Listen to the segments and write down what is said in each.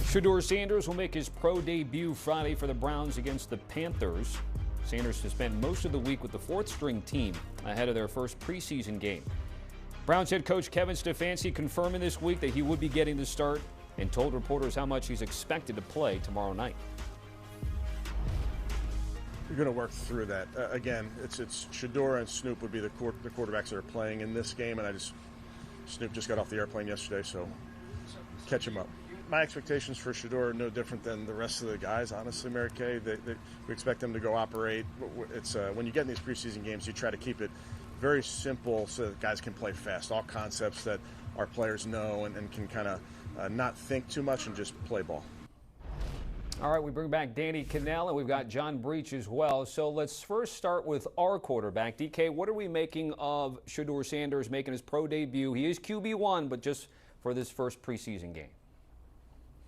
Shedeur Sanders will make his pro debut Friday for the Browns against the Panthers. Sanders has spent most of the week with the fourth-string team ahead of their first preseason game. Browns head coach Kevin Stefanski confirming this week that he would be getting the start and told reporters how much he's expected to play tomorrow night. You're going to work through that. Again, it's Shedeur and Snoop would be the quarterbacks that are playing in this game, and Snoop just got off the airplane yesterday, so catch him up. My expectations for Shedeur are no different than the rest of the guys, honestly, Mary Kay. We expect them to go operate. It's when you get in these preseason games, you try to keep it very simple so that guys can play fast. All concepts that our players know and can kind of not think too much and just play ball. All right, we bring back Danny Kanell, and we've got John Breech as well. So let's first start with our quarterback. DK, what are we making of Shedeur Sanders making his pro debut? He is QB1, but just for this first preseason game.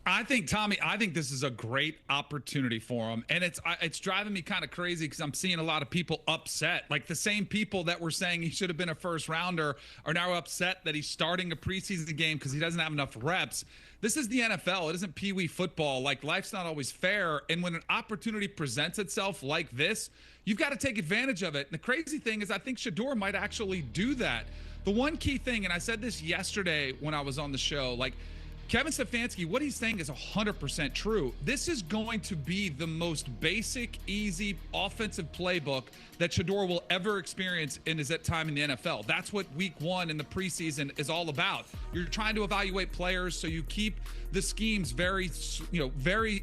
I think, Tommy, this is a great opportunity for him. And it's driving me kind of crazy because I'm seeing a lot of people upset. Like the same people that were saying he should have been a first rounder are now upset that he's starting a preseason game because he doesn't have enough reps. This is the NFL. It isn't Pee Wee football. Like, life's not always fair. And when an opportunity presents itself like this, you've got to take advantage of it. And the crazy thing is I think Shedeur might actually do that. The one key thing, and I said this yesterday when I was on the show, like, Kevin Stefanski, what he's saying is 100% true. This is going to be the most basic, easy offensive playbook that Shedeur will ever experience in his time in the NFL. That's what week one in the preseason is all about. You're trying to evaluate players, so you keep the schemes very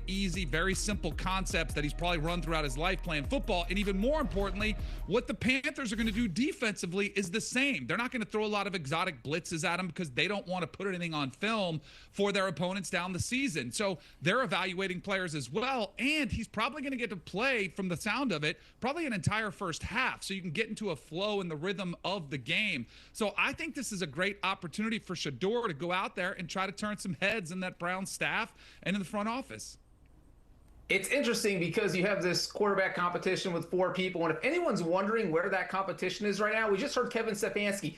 easy, very simple concepts that he's probably run throughout his life playing football. And even more importantly, what the Panthers are going to do defensively is the same. They're not going to throw a lot of exotic blitzes at him because they don't want to put anything on film for their opponents down the season. So they're evaluating players as well, and he's probably going to get to play, from the sound of it, probably an entire first half, so you can get into a flow in the rhythm of the game. So I think this is a great opportunity for Shedeur to go out there and try to turn some heads in that Browns staff and in the front office. It's interesting because you have this quarterback competition with four people, and if anyone's wondering where that competition is right now, we just heard Kevin Stefanski.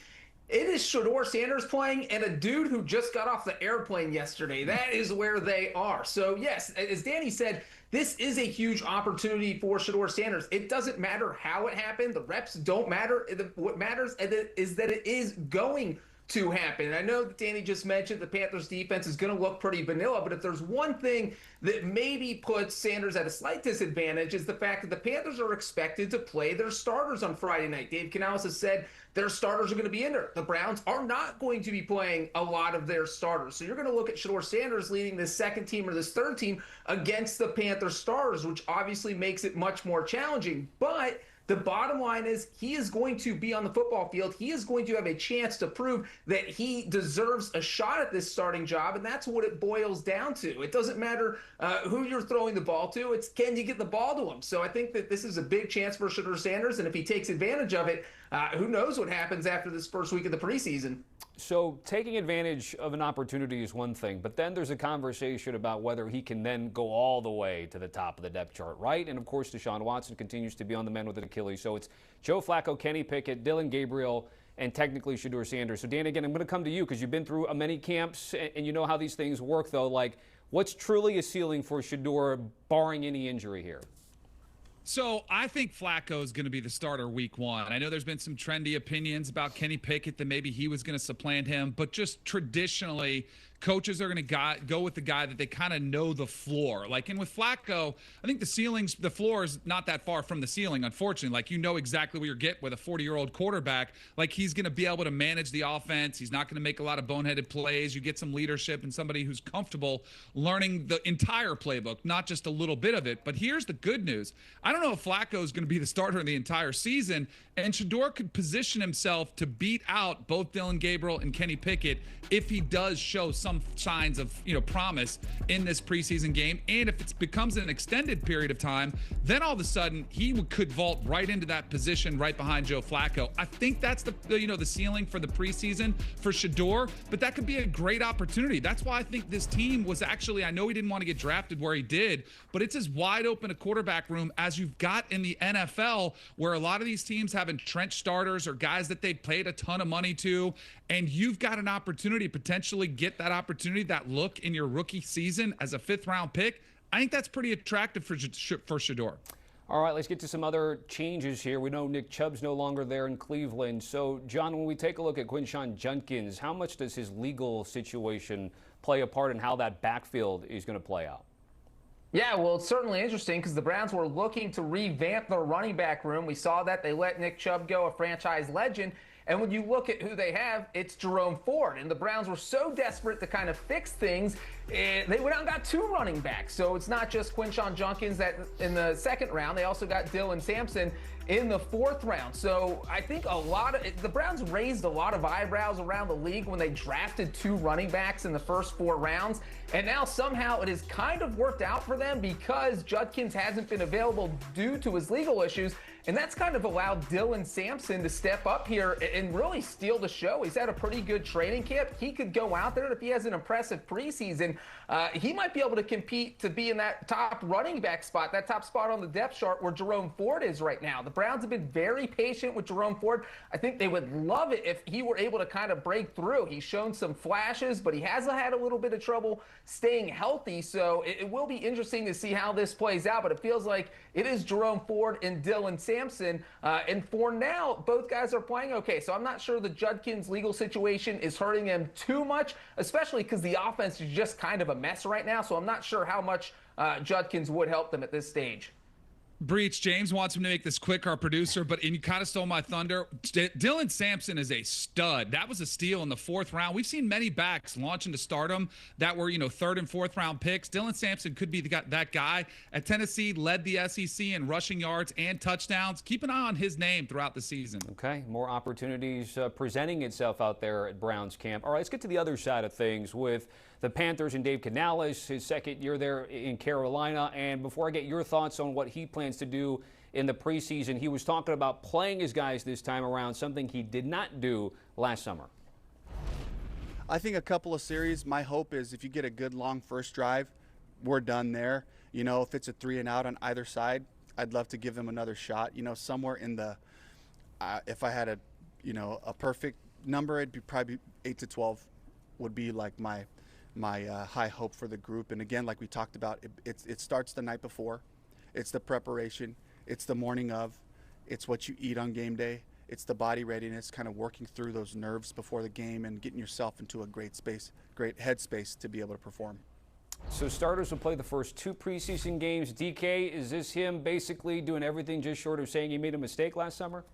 It is Shedeur Sanders playing and a dude who just got off the airplane yesterday. That is where they are. So, yes, as Danny said, this is a huge opportunity for Shedeur Sanders. It doesn't matter how it happened. The reps don't matter. What matters is that it is going to happen. And I know that Danny just mentioned the Panthers defense is going to look pretty vanilla, but if there's one thing that maybe puts Sanders at a slight disadvantage is the fact that the Panthers are expected to play their starters on Friday night. Dave Canales has said their starters are going to be in there. The Browns are not going to be playing a lot of their starters. So you're going to look at Shedeur Sanders leading this second team or this third team against the Panthers starters, which obviously makes it much more challenging. But the bottom line is he is going to be on the football field. He is going to have a chance to prove that he deserves a shot at this starting job, and that's what it boils down to. It doesn't matter who you're throwing the ball to. It's can you get the ball to him? So I think that this is a big chance for Shedeur Sanders, and if he takes advantage of it, who knows what happens after this first week of the preseason. So taking advantage of an opportunity is one thing, but then there's a conversation about whether he can then go all the way to the top of the depth chart, right? And, of course, Deshaun Watson continues to be on the mend with an Achilles. So it's Joe Flacco, Kenny Pickett, Dillon Gabriel, and technically Shedeur Sanders. So, Dan, again, I'm going to come to you because you've been through many camps and you know how these things work, though. Like, what's truly a ceiling for Shedeur, barring any injury here? So I think Flacco is going to be the starter week one. I know there's been some trendy opinions about Kenny Pickett that maybe he was going to supplant him, but just traditionally, coaches are going to go with the guy that they kind of know the floor. Like, and with Flacco, I think the floor is not that far from the ceiling, unfortunately. Like, you know exactly what you're getting with a 40-year-old quarterback. Like, he's going to be able to manage the offense. He's not going to make a lot of boneheaded plays. You get some leadership and somebody who's comfortable learning the entire playbook, not just a little bit of it. But here's the good news. I don't know if Flacco is going to be the starter in the entire season, and Shedeur could position himself to beat out both Dillon Gabriel and Kenny Pickett if he does show some signs of promise in this preseason game. And if it becomes an extended period of time, then all of a sudden he could vault right into that position right behind Joe Flacco. I think that's the ceiling for the preseason for Shedeur, but that could be a great opportunity. That's why I think this team was actually, I know he didn't want to get drafted where he did, but it's as wide open a quarterback room as you've got in the NFL, where a lot of these teams have entrenched starters or guys that they've paid a ton of money to, and you've got an opportunity to potentially get that opportunity, that look in your rookie season as a 5th-round pick, I think that's pretty attractive for Shedeur. All right, let's get to some other changes here. We know Nick Chubb's no longer there in Cleveland. So, John, when we take a look at Quinshon Judkins, how much does his legal situation play a part in how that backfield is going to play out? Yeah, well, it's certainly interesting because the Browns were looking to revamp their running back room. We saw that they let Nick Chubb go, a franchise legend. And when you look at who they have, it's Jerome Ford. And the Browns were so desperate to kind of fix things, they went out and got 2 running backs. So it's not just Quinshon Judkins that in the 2nd round. They also got Dylan Sampson in the 4th round. So I think the Browns raised a lot of eyebrows around the league when they drafted 2 running backs in the first 4 rounds. And now somehow it has kind of worked out for them because Judkins hasn't been available due to his legal issues. And that's kind of allowed Dylan Sampson to step up here and really steal the show. He's had a pretty good training camp. He could go out there, and if he has an impressive preseason, he might be able to compete to be in that top running back spot, that top spot on the depth chart where Jerome Ford is right now. The Browns have been very patient with Jerome Ford. I think they would love it if he were able to kind of break through. He's shown some flashes, but he has had a little bit of trouble staying healthy. So it will be interesting to see how this plays out, but it feels like it is Jerome Ford and Dylan Sampson. And for now, both guys are playing okay. So I'm not sure the Judkins legal situation is hurting them too much, especially because the offense is just kind of a mess right now. So I'm not sure how much Judkins would help them at this stage. Breech, James wants him to make this quick, our producer, but you kind of stole my thunder. Dylan Sampson is a stud. That was a steal in the 4th round. We've seen many backs launch into stardom that were, 3rd and 4th round picks. Dylan Sampson could be that guy. At Tennessee, led the SEC in rushing yards and touchdowns. Keep an eye on his name throughout the season. Okay, more opportunities presenting itself out there at Browns camp. All right, let's get to the other side of things with the Panthers and Dave Kanell, his 2nd year there in Carolina. And before I get your thoughts on what he plans to do in the preseason, he was talking about playing his guys this time around, something he did not do last summer. I think a couple of series, my hope is if you get a good long first drive, we're done there. If it's a 3 and out on either side, I'd love to give them another shot. Somewhere in the, if I had a perfect number, it'd be probably 8 to 12 would be like my high hope for the group. And again, like we talked about, it starts the night before. It's the preparation. It's the morning of. It's what you eat on game day. It's the body readiness, kind of working through those nerves before the game and getting yourself into a great headspace to be able to perform. So starters will play the first 2 preseason games. DK, is this him basically doing everything just short of saying he made a mistake last summer?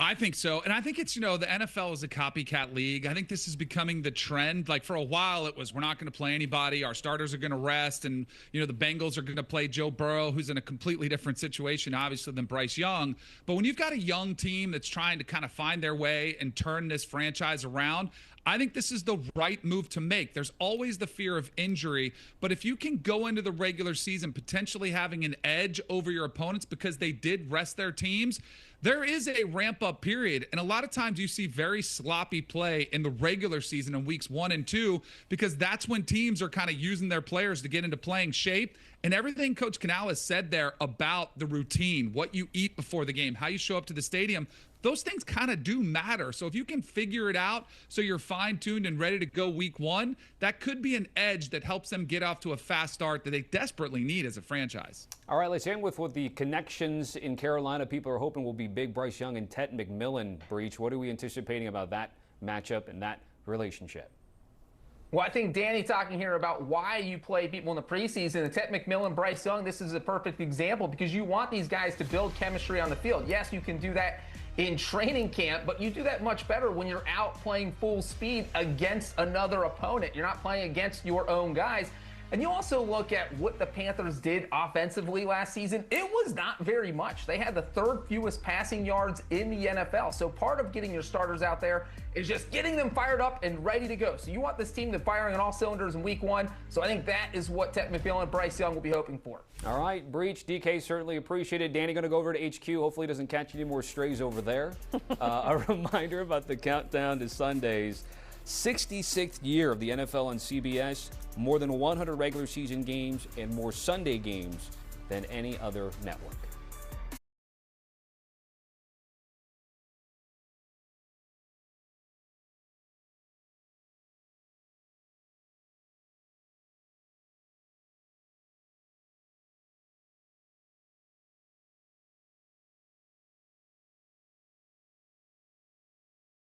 I think so. And I think it's, the NFL is a copycat league. I think this is becoming the trend. Like for a while it was, we're not going to play anybody. Our starters are going to rest. And, the Bengals are going to play Joe Burrow, who's in a completely different situation, obviously, than Bryce Young. But when you've got a young team that's trying to kind of find their way and turn this franchise around, I think this is the right move to make. There's always the fear of injury, but if you can go into the regular season potentially having an edge over your opponents because they did rest their teams, there is a ramp-up period, and a lot of times you see very sloppy play in the regular season in weeks 1 and 2 because that's when teams are kind of using their players to get into playing shape. And everything Coach Kanell has said there about the routine, what you eat before the game, how you show up to the stadium, those things kind of do matter. So if you can figure it out so you're fine-tuned and ready to go week 1, that could be an edge that helps them get off to a fast start that they desperately need as a franchise. All right, let's end with what the connections in Carolina people are hoping will be big. Bryce Young and Tet McMillan. Breech, what are we anticipating about that matchup and that relationship? Well, I think Danny talking here about why you play people in the preseason. And Tet McMillan, Bryce Young, this is a perfect example because you want these guys to build chemistry on the field. Yes, you can do that in training camp, but you do that much better when you're out playing full speed against another opponent. You're not playing against your own guys. And you also look at what the Panthers did offensively last season. It was not very much. They had the 3rd fewest passing yards in the NFL. So part of getting your starters out there is just getting them fired up and ready to go. So you want this team to firing on all cylinders in week 1. So I think that is what Tet McMillan and Bryce Young will be hoping for. All right, Breech, DK, certainly appreciated. Danny going to go over to HQ. Hopefully he doesn't catch any more strays over there. A reminder about the countdown to Sundays. 66th year of the NFL on CBS, more than 100 regular season games and more Sunday games than any other network.